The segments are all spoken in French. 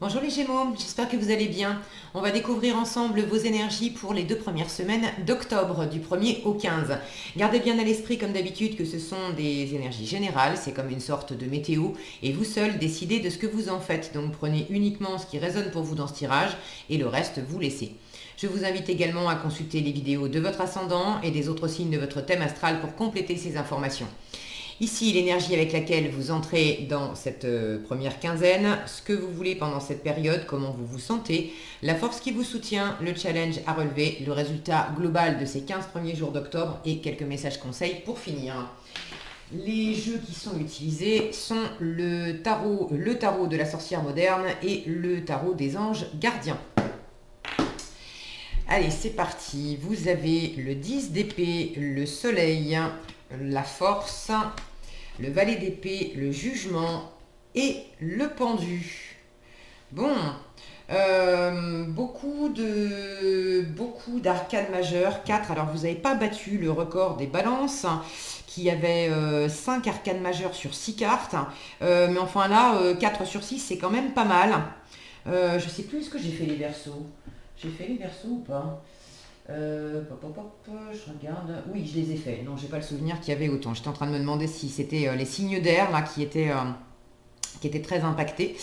Bonjour les Gémeaux, j'espère que vous allez bien. On va découvrir ensemble vos énergies pour les 2 premières semaines d'octobre, du 1er au 15. Gardez bien à l'esprit, comme d'habitude, que ce sont des énergies générales, c'est comme une sorte de météo, et vous seul décidez de ce que vous en faites. Donc prenez uniquement ce qui résonne pour vous dans ce tirage, et le reste, vous laissez. Je vous invite également à consulter les vidéos de votre ascendant et des autres signes de votre thème astral pour compléter ces informations. Ici, l'énergie avec laquelle vous entrez dans cette première quinzaine, ce que vous voulez pendant cette période, comment vous vous sentez, la force qui vous soutient, le challenge à relever, le résultat global de ces 15 premiers jours d'octobre et quelques messages conseils pour finir. Les jeux qui sont utilisés sont le tarot de la sorcière moderne et le tarot des anges gardiens. Allez, c'est parti. Vous avez le 10 d'épée, le soleil, la force, le valet d'épée, le jugement et le pendu. Bon, beaucoup d'arcanes majeures, 4. Alors, vous n'avez pas battu le record des balances, qui avait 5 arcanes majeures sur 6 cartes. Mais enfin là, 4 sur 6, c'est quand même pas mal. Je ne sais plus, est-ce que j'ai fait les versos? J'ai fait les versos ou pas? Je regarde. Oui, je les ai faits. Non, j'ai pas le souvenir qu'il y avait autant. J'étais en train de me demander si c'était les signes d'air là qui étaient très impactés.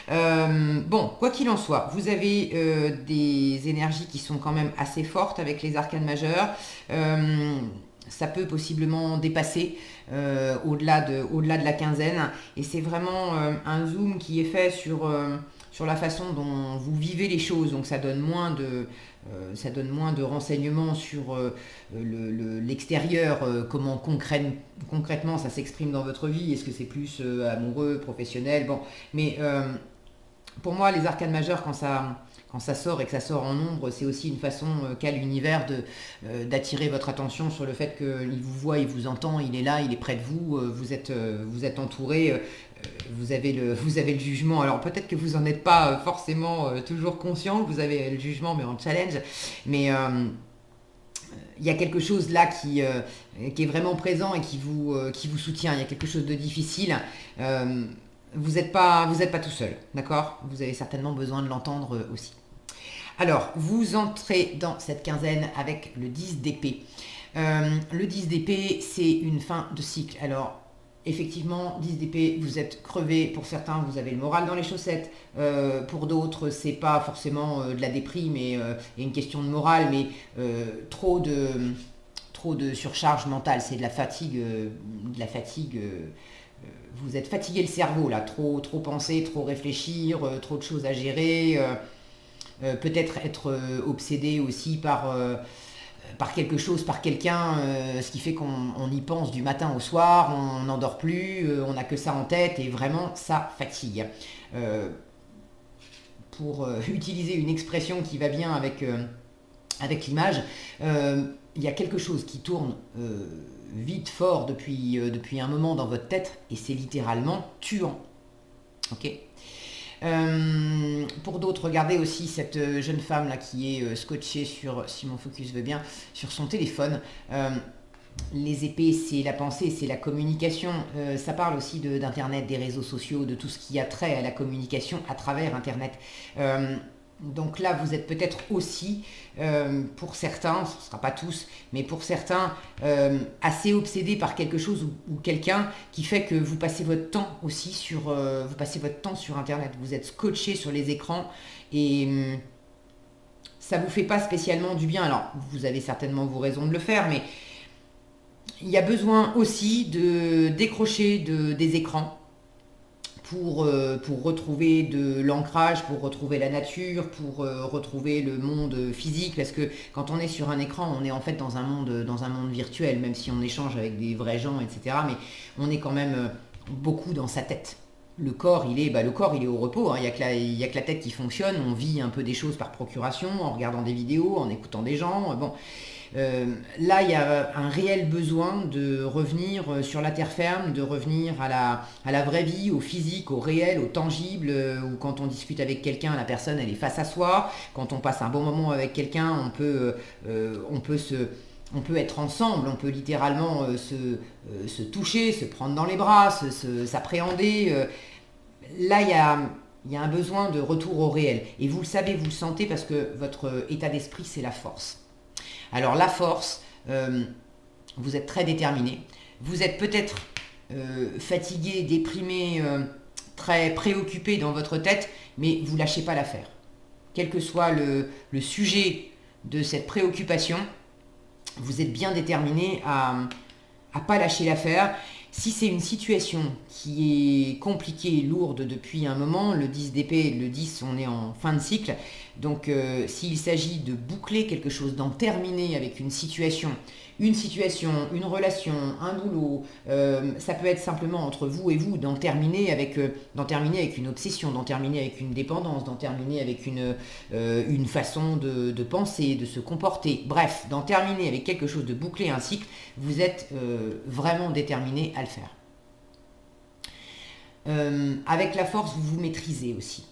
Bon, quoi qu'il en soit, vous avez des énergies qui sont quand même assez fortes avec les arcanes majeures. Ça peut possiblement dépasser au-delà de la quinzaine. Et c'est vraiment un zoom qui est fait sur la façon dont vous vivez les choses. Donc ça donne moins de renseignements sur l'extérieur, comment concrètement ça s'exprime dans votre vie. Est-ce que c'est plus amoureux, professionnel? Bon, mais pour moi, les arcanes majeures, quand ça sort et que ça sort en nombre, c'est aussi une façon qu'a l'univers d'attirer votre attention sur le fait qu'il vous voit, il vous entend, il est là, il est près de vous, vous êtes entouré, vous avez le jugement. Alors peut-être que vous n'en êtes pas forcément toujours conscient, que vous avez le jugement mais en challenge, mais il y a quelque chose là qui est vraiment présent et qui vous soutient. Il y a quelque chose de difficile. Vous n'êtes pas tout seul, d'accord? Vous avez certainement besoin de l'entendre aussi. Alors, vous entrez dans cette quinzaine avec le 10 d'épée. Le 10 d'épée, c'est une fin de cycle. Alors, effectivement, 10 d'épée, vous êtes crevé. Pour certains, vous avez le moral dans les chaussettes. Pour d'autres, c'est pas forcément de la déprime et une question de morale, mais trop de surcharge mentale. C'est de la fatigue, vous êtes fatigué le cerveau là, trop penser, trop réfléchir, trop de choses à gérer, peut-être être obsédé aussi par quelque chose, par quelqu'un, ce qui fait qu'on y pense du matin au soir, on n'en dort plus, on n'a que ça en tête et vraiment ça fatigue. Pour utiliser une expression qui va bien avec l'image, il y a quelque chose qui tourne vite, fort depuis un moment dans votre tête et c'est littéralement tuant. Ok. Pour d'autres, regardez aussi cette jeune femme là qui est scotchée si mon focus veut bien, sur son téléphone. Les épées, c'est la pensée, c'est la communication. Ça parle aussi d'Internet, des réseaux sociaux, de tout ce qui a trait à la communication à travers Internet. Donc là, vous êtes peut-être aussi, pour certains, ce ne sera pas tous, mais pour certains, assez obsédés par quelque chose ou quelqu'un qui fait que vous passez votre temps aussi vous passez votre temps sur Internet. Vous êtes scotché sur les écrans et ça ne vous fait pas spécialement du bien. Alors, vous avez certainement vos raisons de le faire, mais il y a besoin aussi de décrocher des écrans pour retrouver de l'ancrage, pour retrouver la nature, pour retrouver le monde physique, parce que quand on est sur un écran, on est en fait dans un monde virtuel, même si on échange avec des vrais gens, etc. Mais on est quand même beaucoup dans sa tête. Le corps, il est au repos, hein. Il y a que la tête qui fonctionne, on vit un peu des choses par procuration, en regardant des vidéos, en écoutant des gens, bon. Là, il y a un réel besoin de revenir sur la terre ferme, de revenir à la vraie vie, au physique, au réel, au tangible, où quand on discute avec quelqu'un, la personne, elle est face à soi. Quand on passe un bon moment avec quelqu'un, on peut être ensemble, on peut littéralement se toucher, se prendre dans les bras, s'appréhender. Là, Il y a un besoin de retour au réel. Et vous le savez, vous le sentez parce que votre état d'esprit, c'est la force. Alors la force, vous êtes très déterminé. Vous êtes peut-être fatigué, déprimé, très préoccupé dans votre tête, mais vous ne lâchez pas l'affaire. Quel que soit le sujet de cette préoccupation, vous êtes bien déterminé à ne pas lâcher l'affaire. Si c'est une situation qui est compliquée, lourde depuis un moment, le 10 d'épée, le 10, on est en fin de cycle. Donc s'il s'agit de boucler quelque chose, d'en terminer avec une situation, une relation, un boulot, ça peut être simplement entre vous et vous, d'en terminer avec une obsession, d'en terminer avec une dépendance, d'en terminer avec une façon de penser, de se comporter. Bref, d'en terminer avec quelque chose, de boucler un cycle, vous êtes vraiment déterminé à le faire. Avec la force, vous vous maîtrisez aussi.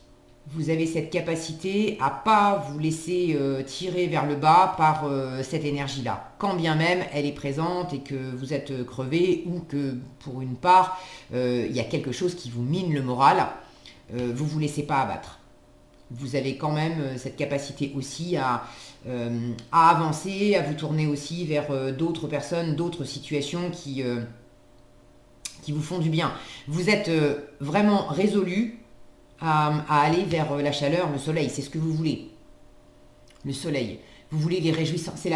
Vous avez cette capacité à pas vous laisser tirer vers le bas par cette énergie-là. Quand bien même elle est présente et que vous êtes crevé ou que pour une part, il y a quelque chose qui vous mine le moral, vous ne vous laissez pas abattre. Vous avez quand même cette capacité aussi à avancer, à vous tourner aussi vers d'autres personnes, d'autres situations qui vous font du bien. Vous êtes vraiment résolu à aller vers la chaleur, le soleil, c'est ce que vous voulez. Le soleil. Vous voulez les réjouissances.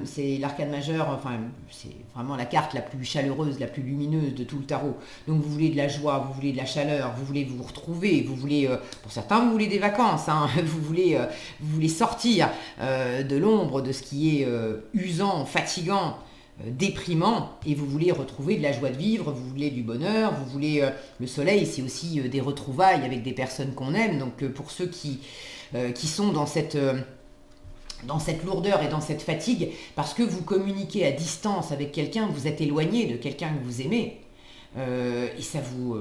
C'est l'arcane majeure, enfin, c'est vraiment la carte la plus chaleureuse, la plus lumineuse de tout le tarot. Donc vous voulez de la joie, vous voulez de la chaleur, vous voulez vous retrouver, vous voulez, pour certains, vous voulez des vacances, hein, vous voulez sortir de l'ombre, de ce qui est usant, fatigant, déprimant, et vous voulez retrouver de la joie de vivre, vous voulez du bonheur, vous voulez le soleil, c'est aussi des retrouvailles avec des personnes qu'on aime. Donc pour ceux qui sont dans cette lourdeur et dans cette fatigue, parce que vous communiquez à distance avec quelqu'un, vous êtes éloigné de quelqu'un que vous aimez, et ça vous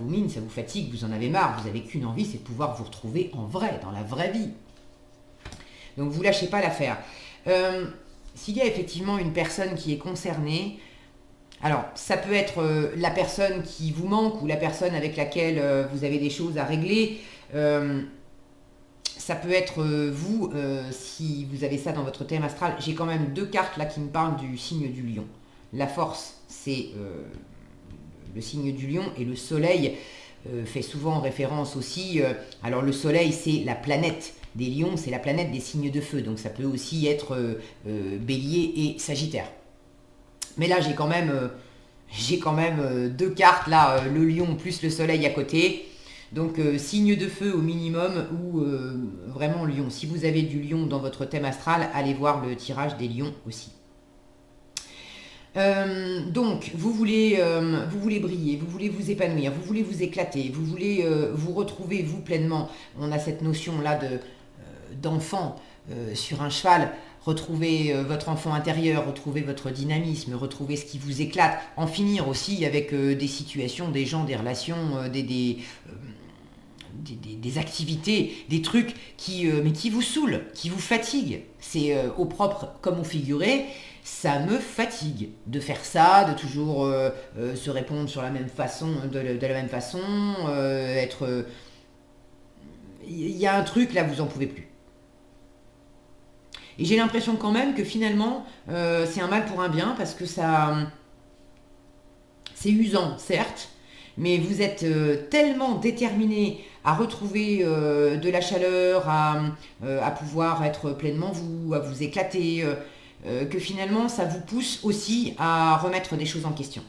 mine, ça vous fatigue, vous en avez marre, vous n'avez qu'une envie, c'est de pouvoir vous retrouver en vrai, dans la vraie vie. Donc vous lâchez pas l'affaire. S'il y a effectivement une personne qui est concernée, alors ça peut être la personne qui vous manque ou la personne avec laquelle vous avez des choses à régler. Ça peut être vous, si vous avez ça dans votre thème astral. J'ai quand même 2 cartes là qui me parlent du signe du lion. La force, c'est le signe du lion, et le soleil fait souvent référence aussi. Alors le soleil, c'est la planète des lions, c'est la planète des signes de feu. Donc ça peut aussi être bélier et sagittaire. Mais là, j'ai quand même 2 cartes, là, le lion plus le soleil à côté. Donc signe de feu au minimum ou vraiment lion. Si vous avez du lion dans votre thème astral, allez voir le tirage des lions aussi. Donc vous voulez briller, vous voulez vous épanouir, vous voulez vous éclater, vous voulez vous retrouver vous pleinement. On a cette notion là d'enfant sur un cheval. Retrouver votre enfant intérieur, retrouver votre dynamisme, retrouver ce qui vous éclate, en finir aussi avec des situations, des gens, des relations, des activités, des trucs mais qui vous saoulent, qui vous fatiguent. C'est au propre comme au figuré. Ça me fatigue de faire ça, de toujours se répondre sur la même façon, de la même façon, être... Il y a un truc là, vous en pouvez plus. Et j'ai l'impression quand même que finalement, c'est un mal pour un bien, parce que c'est usant, certes, mais vous êtes tellement déterminé à retrouver de la chaleur, à pouvoir être pleinement vous, à vous éclater, que finalement, ça vous pousse aussi à remettre des choses en question.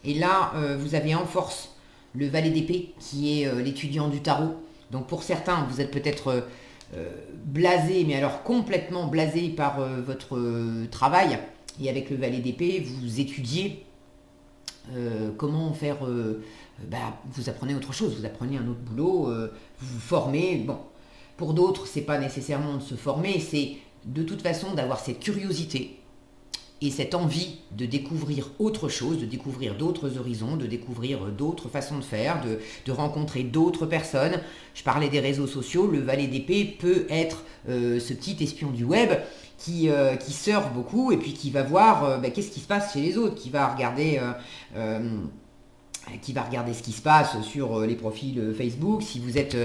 Et là, vous avez en force le valet d'épée, qui est l'étudiant du tarot. Donc pour certains, vous êtes peut-être... blasé, mais alors complètement blasé par votre travail, et avec le valet d'épée, vous étudiez comment faire, vous apprenez autre chose, vous apprenez un autre boulot, vous vous formez. Bon, pour d'autres, c'est pas nécessairement de se former, c'est de toute façon d'avoir cette curiosité et cette envie de découvrir autre chose, de découvrir d'autres horizons, de découvrir d'autres façons de faire, de rencontrer d'autres personnes. Je parlais des réseaux sociaux, le valet d'épée peut être ce petit espion du web qui surfe beaucoup et puis qui va voir qu'est-ce qui se passe chez les autres, qui va regarder qui va regarder ce qui se passe sur les profils Facebook. Si vous êtes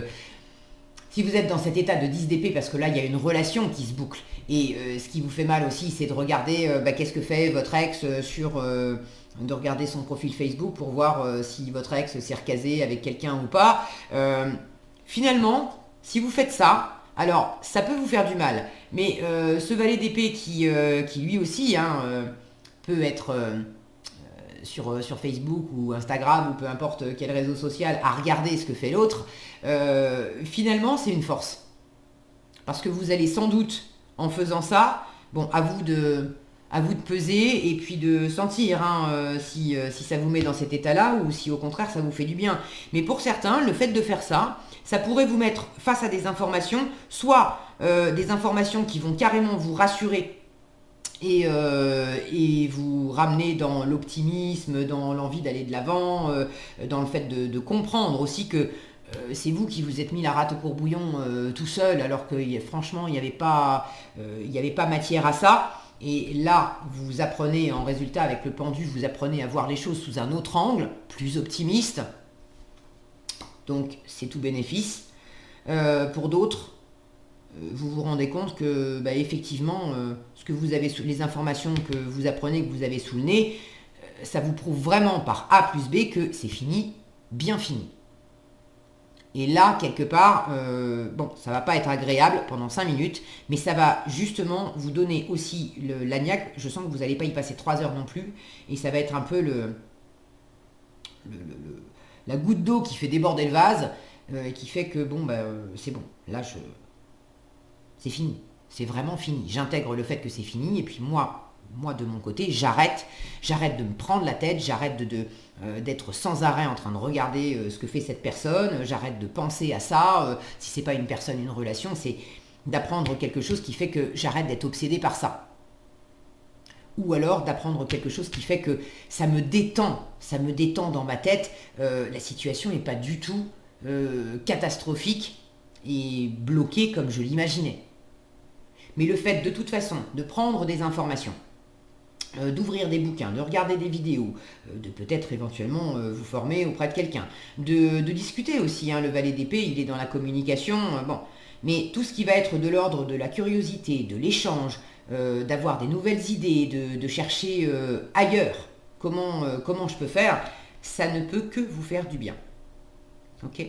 dans cet état de 10DP, parce que là, il y a une relation qui se boucle. Et ce qui vous fait mal aussi, c'est de regarder qu'est-ce que fait votre ex de regarder son profil Facebook pour voir si votre ex s'est recasé avec quelqu'un ou pas. Finalement, si vous faites ça, alors ça peut vous faire du mal. Mais ce valet d'épée qui lui aussi peut être sur Facebook ou Instagram ou peu importe quel réseau social à regarder ce que fait l'autre, finalement c'est une force. Parce que vous allez sans doute, en faisant ça, bon, à vous de peser et puis de sentir si ça vous met dans cet état-là ou si au contraire ça vous fait du bien. Mais pour certains, le fait de faire ça, ça pourrait vous mettre face à des informations, soit des informations qui vont carrément vous rassurer et vous ramener dans l'optimisme, dans l'envie d'aller de l'avant, dans le fait de comprendre aussi que c'est vous qui vous êtes mis la rate au courbouillon tout seul, alors que franchement il n'y avait pas matière à ça. Et là, vous apprenez en résultat avec le pendu, vous apprenez à voir les choses sous un autre angle, plus optimiste. Donc c'est tout bénéfice. Pour d'autres, vous vous rendez compte que effectivement, ce que vous avez les informations que vous apprenez, que vous avez sous le nez, ça vous prouve vraiment par A plus B que c'est fini, bien fini. Et là, quelque part, ça va pas être agréable pendant 5 minutes, mais ça va justement vous donner aussi l'agnac. Je sens que vous n'allez pas y passer 3 heures non plus, et ça va être un peu la goutte d'eau qui fait déborder le vase, et qui fait que c'est bon. Là, c'est fini. C'est vraiment fini. J'intègre le fait que c'est fini, et puis moi de mon côté, j'arrête de me prendre la tête, j'arrête d'être sans arrêt en train de regarder ce que fait cette personne, j'arrête de penser à ça, si c'est pas une personne, une relation, c'est d'apprendre quelque chose qui fait que j'arrête d'être obsédé par ça. Ou alors d'apprendre quelque chose qui fait que ça me détend dans ma tête, la situation n'est pas du tout catastrophique et bloquée comme je l'imaginais. Mais le fait de toute façon de prendre des informations, d'ouvrir des bouquins, de regarder des vidéos, de peut-être éventuellement vous former auprès de quelqu'un, de discuter aussi, le valet d'épée, il est dans la communication, mais tout ce qui va être de l'ordre de la curiosité, de l'échange, d'avoir des nouvelles idées, de chercher ailleurs comment je peux faire, ça ne peut que vous faire du bien. Ok ?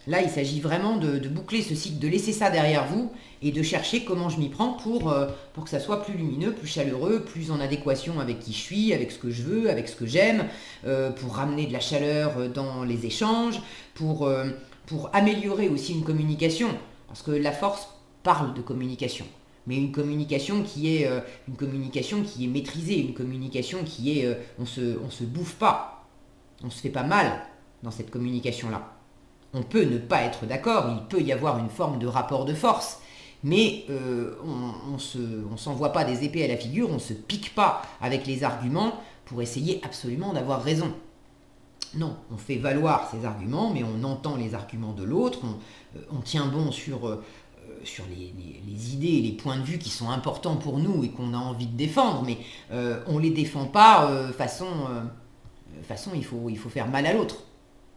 Là, il s'agit vraiment de boucler ce cycle, de laisser ça derrière vous et de chercher comment je m'y prends pour que ça soit plus lumineux, plus chaleureux, plus en adéquation avec qui je suis, avec ce que je veux, avec ce que j'aime, pour ramener de la chaleur dans les échanges, pour améliorer aussi une communication. Parce que la force parle de communication. Mais une communication qui est maîtrisée, une communication qui est... on se bouffe pas, on se fait pas mal dans cette communication-là. On peut ne pas être d'accord, il peut y avoir une forme de rapport de force, mais on s'envoie pas des épées à la figure, on ne se pique pas avec les arguments pour essayer absolument d'avoir raison. Non, on fait valoir ses arguments, mais on entend les arguments de l'autre, on tient bon sur les idées et les points de vue qui sont importants pour nous et qu'on a envie de défendre, mais on ne les défend pas façon il faut faire mal à l'autre.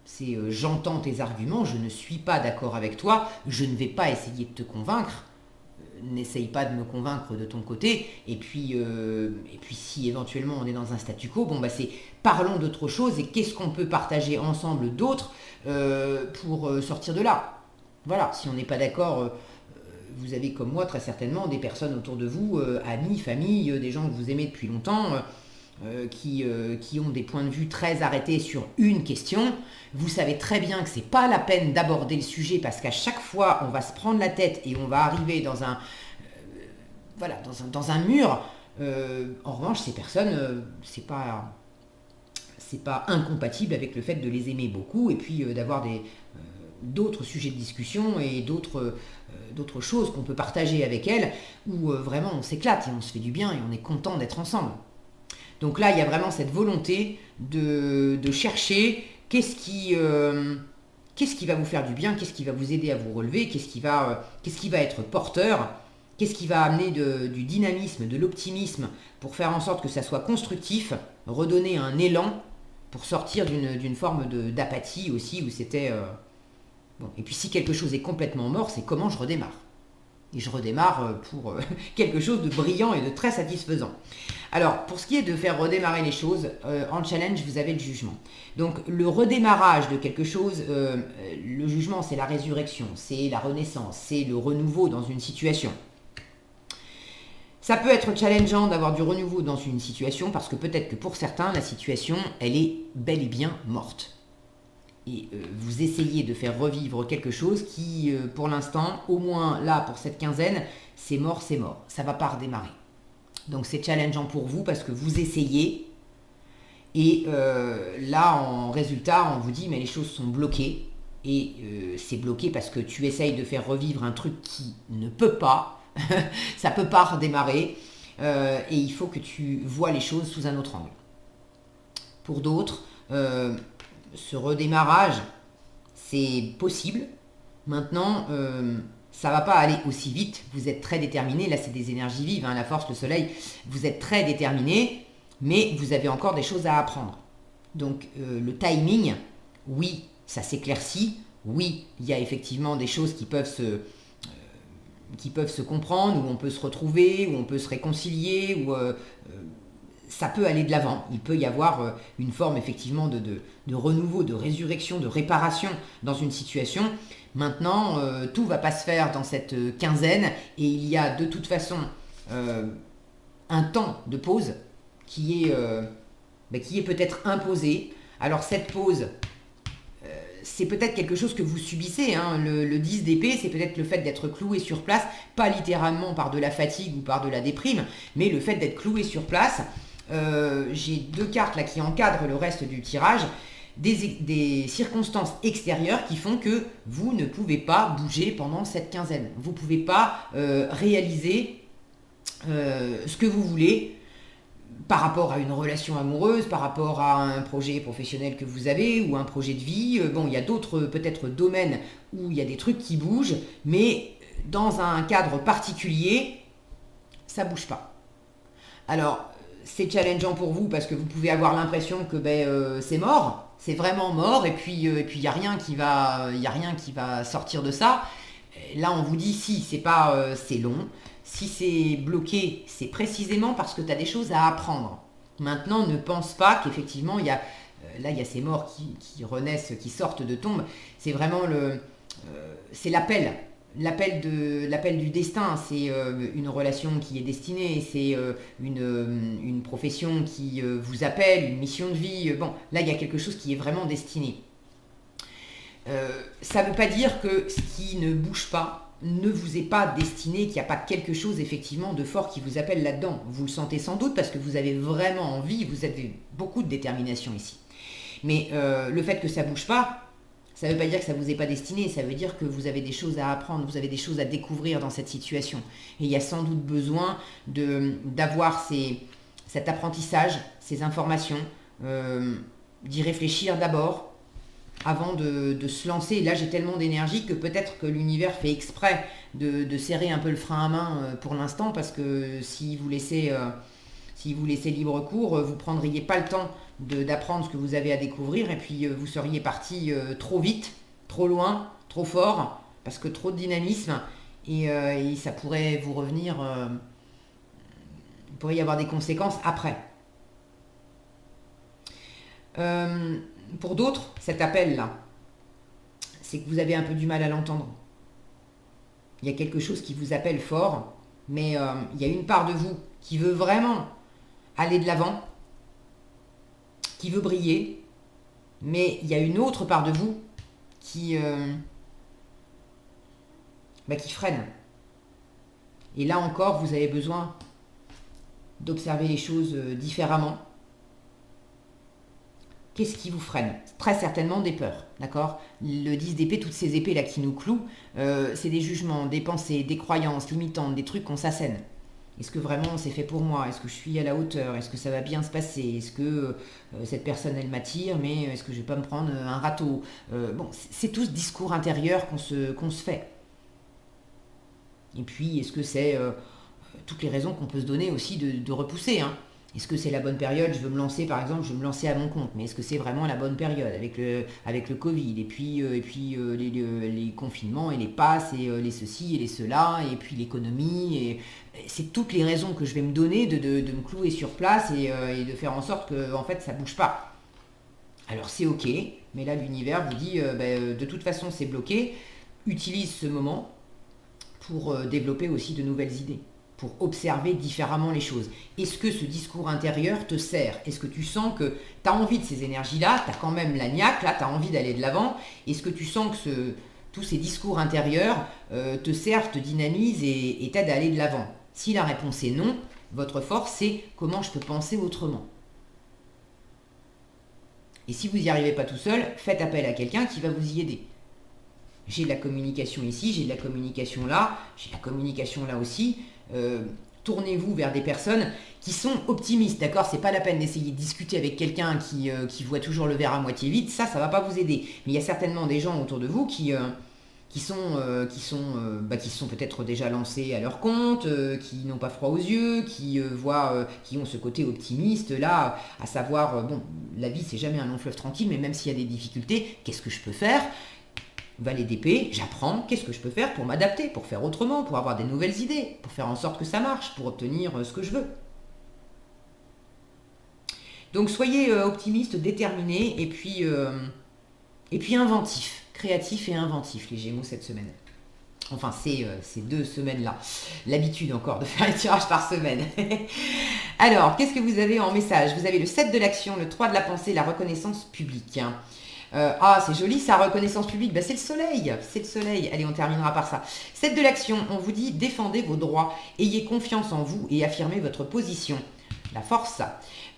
C'est j'entends tes arguments, je ne suis pas d'accord avec toi, je ne vais pas essayer de te convaincre, n'essaye pas de me convaincre de ton côté, et puis si éventuellement on est dans un statu quo, c'est parlons d'autre chose et qu'est-ce qu'on peut partager ensemble d'autre pour sortir de là. Voilà, si on n'est pas d'accord, vous avez comme moi très certainement des personnes autour de vous, amis, famille, des gens que vous aimez depuis longtemps, qui ont des points de vue très arrêtés sur une question. Vous savez très bien que c'est pas la peine d'aborder le sujet parce qu'à chaque fois on va se prendre la tête et on va arriver dans un mur. En revanche, ces personnes, c'est pas incompatible avec le fait de les aimer beaucoup et puis d'avoir d'autres sujets de discussion et d'autres choses qu'on peut partager avec elles où vraiment on s'éclate et on se fait du bien et on est content d'être ensemble. Donc là, il y a vraiment cette volonté de chercher qu'est-ce qui va vous faire du bien, qu'est-ce qui va vous aider à vous relever, qu'est-ce qui va être porteur, qu'est-ce qui va amener du dynamisme, de l'optimisme pour faire en sorte que ça soit constructif, redonner un élan pour sortir d'une forme d'apathie aussi, où c'était... bon. Et puis si quelque chose est complètement mort, c'est comment je redémarre. Et je redémarre pour quelque chose de brillant et de très satisfaisant. Alors, pour ce qui est de faire redémarrer les choses, en challenge, vous avez le jugement. Donc, le redémarrage de quelque chose, le jugement, c'est la résurrection, c'est la renaissance, c'est le renouveau dans une situation. Ça peut être challengeant d'avoir du renouveau dans une situation parce que peut-être que pour certains, la situation, elle est bel et bien morte. Et vous essayez de faire revivre quelque chose qui, pour l'instant, au moins là, pour cette quinzaine, c'est mort, ça ne va pas redémarrer. Donc c'est challengeant pour vous parce que vous essayez et là, en résultat, on vous dit mais les choses sont bloquées et c'est bloqué parce que tu essayes de faire revivre un truc qui ne peut pas, ça ne peut pas redémarrer et il faut que tu vois les choses sous un autre angle. Pour d'autres, ce redémarrage, c'est possible. Maintenant, ça va pas aller aussi vite. Vous êtes très déterminé. Là, c'est des énergies vives, hein, la force, le soleil. Vous êtes très déterminé, mais vous avez encore des choses à apprendre. Donc, le timing, oui, ça s'éclaircit. Oui, il y a effectivement des choses qui peuvent se comprendre, où on peut se retrouver, où on peut se réconcilier, où ça peut aller de l'avant. Il peut y avoir une forme effectivement de renouveau, de résurrection, de réparation dans une situation. Maintenant, tout ne va pas se faire dans cette quinzaine et il y a de toute façon un temps de pause qui est peut-être imposé. Alors cette pause, c'est peut-être quelque chose que vous subissez. Hein. Le 10 d'épée, c'est peut-être le fait d'être cloué sur place, pas littéralement par de la fatigue ou par de la déprime, mais le fait d'être cloué sur place. J'ai 2 cartes là qui encadrent le reste du tirage, des circonstances extérieures qui font que vous ne pouvez pas bouger pendant cette quinzaine. Vous ne pouvez pas réaliser ce que vous voulez par rapport à une relation amoureuse, par rapport à un projet professionnel que vous avez ou un projet de vie. Bon, il y a d'autres peut-être domaines où il y a des trucs qui bougent, mais dans un cadre particulier, ça ne bouge pas. Alors, c'est challengeant pour vous parce que vous pouvez avoir l'impression que c'est mort, c'est vraiment mort, et puis il n'y a rien qui va sortir de ça. Là, on vous dit si c'est pas, c'est long, si c'est bloqué, c'est précisément parce que tu as des choses à apprendre. Maintenant, ne pense pas qu'effectivement il y a ces morts qui renaissent, qui sortent de tombe. C'est vraiment c'est l'appel. L'appel du destin, c'est une relation qui est destinée, c'est une profession qui vous appelle, une mission de vie. Bon, là, il y a quelque chose qui est vraiment destiné. Ça ne veut pas dire que ce qui ne bouge pas ne vous est pas destiné, qu'il n'y a pas quelque chose effectivement de fort qui vous appelle là-dedans. Vous le sentez sans doute parce que vous avez vraiment envie, vous avez beaucoup de détermination ici. Mais le fait que ça ne bouge pas, ça ne veut pas dire que ça ne vous est pas destiné, ça veut dire que vous avez des choses à apprendre, vous avez des choses à découvrir dans cette situation. Et il y a sans doute besoin d'avoir cet apprentissage, ces informations, d'y réfléchir d'abord, avant de se lancer. Là, j'ai tellement d'énergie que peut-être que l'univers fait exprès de serrer un peu le frein à main pour l'instant, parce que si vous laissez libre cours, vous ne prendriez pas le temps d'apprendre ce que vous avez à découvrir, et puis vous seriez parti trop vite, trop loin, trop fort, parce que trop de dynamisme, et ça pourrait vous revenir, il pourrait y avoir des conséquences après. Pour d'autres, cet appel-là, c'est que vous avez un peu du mal à l'entendre. Il y a quelque chose qui vous appelle fort, mais il y a une part de vous qui veut vraiment aller de l'avant, qui veut briller, mais il y a une autre part de vous qui freine. Et là encore, vous avez besoin d'observer les choses différemment. Qu'est-ce qui vous freine? Très certainement des peurs, d'accord? Le 10 d'épée, toutes ces épées là qui nous clouent, c'est des jugements, des pensées, des croyances limitantes, des trucs qu'on s'assène. Est-ce que vraiment c'est fait pour moi? Est-ce que je suis à la hauteur? Est-ce que ça va bien se passer? Est-ce que cette personne elle m'attire, mais est-ce que je vais pas me prendre un râteau? Bon, c'est tout ce discours intérieur qu'on se fait. Et puis, est-ce que c'est toutes les raisons qu'on peut se donner aussi de repousser, hein? Est-ce que c'est la bonne période? Je veux me lancer, par exemple, je veux me lancer à mon compte, mais est-ce que c'est vraiment la bonne période avec le Covid, et puis les confinements et les passes, et les ceci et les cela, et puis l'économie, et c'est toutes les raisons que je vais me donner de me clouer sur place et de faire en sorte que en fait ça bouge pas. Alors c'est ok, mais là l'univers vous dit de toute façon c'est bloqué, utilise ce moment pour développer aussi de nouvelles idées, pour observer différemment les choses. Est-ce que ce discours intérieur te sert? Est-ce que tu sens que tu as envie de ces énergies-là, tu as quand même la niaque, là, tu as envie d'aller de l'avant? Est-ce que tu sens que tous ces discours intérieurs te servent, te dynamisent et t'aident à aller de l'avant? Si la réponse est non, votre force c'est comment je peux penser autrement. Et si vous n'y arrivez pas tout seul, faites appel à quelqu'un qui va vous y aider. J'ai de la communication ici, j'ai de la communication là, j'ai de la communication là aussi. Tournez-vous vers des personnes qui sont optimistes, d'accord? C'est pas la peine d'essayer de discuter avec quelqu'un qui voit toujours le verre à moitié vide, ça va pas vous aider. Mais il y a certainement des gens autour de vous qui sont peut-être déjà lancés à leur compte, qui n'ont pas froid aux yeux, qui ont ce côté optimiste là, à savoir, bon, la vie c'est jamais un long fleuve tranquille, mais même s'il y a des difficultés, qu'est-ce que je peux faire? Valet d'épée, j'apprends, qu'est-ce que je peux faire pour m'adapter, pour faire autrement, pour avoir des nouvelles idées, pour faire en sorte que ça marche, pour obtenir ce que je veux. Donc soyez optimiste, déterminé, et puis inventif, créatif et inventif, les Gémeaux, cette semaine. Enfin, ces 2 semaines-là. L'habitude encore de faire les tirages par semaine. Alors, qu'est-ce que vous avez en message? Vous avez le 7 de l'action, le 3 de la pensée, la reconnaissance publique. C'est joli ça, reconnaissance publique, c'est le soleil, c'est le soleil. Allez, on terminera par ça. 7 de l'action, on vous dit défendez vos droits, ayez confiance en vous et affirmez votre position. La force,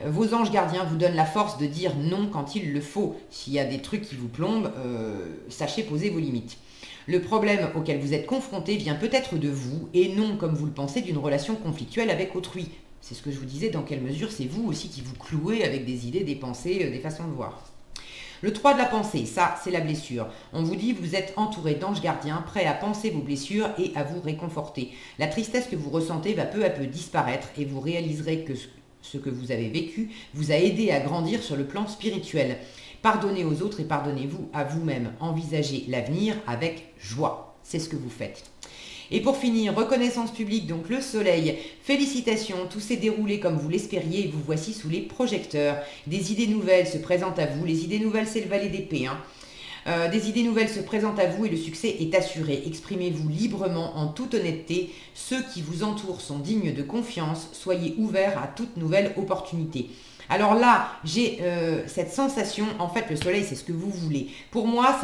vos anges gardiens vous donnent la force de dire non quand il le faut. S'il y a des trucs qui vous plombent, sachez poser vos limites. Le problème auquel vous êtes confronté vient peut-être de vous et non, comme vous le pensez, d'une relation conflictuelle avec autrui. C'est ce que je vous disais, dans quelle mesure c'est vous aussi qui vous clouez avec des idées, des pensées, des façons de voir. Le 3 de la pensée, ça c'est la blessure. On vous dit vous êtes entouré d'anges gardiens, prêts à penser vos blessures et à vous réconforter. La tristesse que vous ressentez va peu à peu disparaître et vous réaliserez que ce que vous avez vécu vous a aidé à grandir sur le plan spirituel. Pardonnez aux autres et pardonnez-vous à vous-même. Envisagez l'avenir avec joie. C'est ce que vous faites. Et pour finir, reconnaissance publique, donc le soleil. Félicitations, tout s'est déroulé comme vous l'espériez et vous voici sous les projecteurs. Des idées nouvelles se présentent à vous. Les idées nouvelles, c'est le valet d'épée. Des idées nouvelles se présentent à vous et le succès est assuré. Exprimez-vous librement, en toute honnêteté. Ceux qui vous entourent sont dignes de confiance. Soyez ouverts à toute nouvelle opportunité. Alors là, j'ai cette sensation, en fait, le soleil, c'est ce que vous voulez. Pour moi,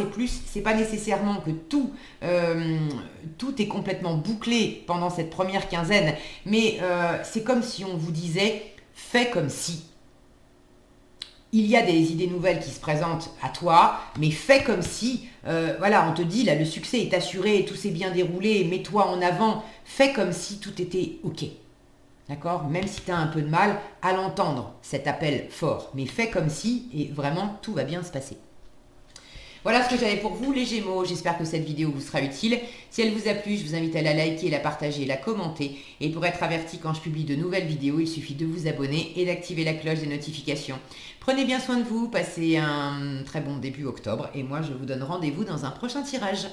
c'est pas nécessairement que tout est complètement bouclé pendant cette première quinzaine, mais c'est comme si on vous disait, fais comme si. Il y a des idées nouvelles qui se présentent à toi, mais fais comme si, on te dit, là, le succès est assuré, tout s'est bien déroulé, mets-toi en avant, fais comme si tout était OK. D'accord? Même si tu as un peu de mal à l'entendre, cet appel fort. Mais fais comme si, et vraiment, tout va bien se passer. Voilà ce que j'avais pour vous, les Gémeaux. J'espère que cette vidéo vous sera utile. Si elle vous a plu, je vous invite à la liker, la partager, la commenter. Et pour être averti quand je publie de nouvelles vidéos, il suffit de vous abonner et d'activer la cloche des notifications. Prenez bien soin de vous, passez un très bon début octobre. Et moi, je vous donne rendez-vous dans un prochain tirage.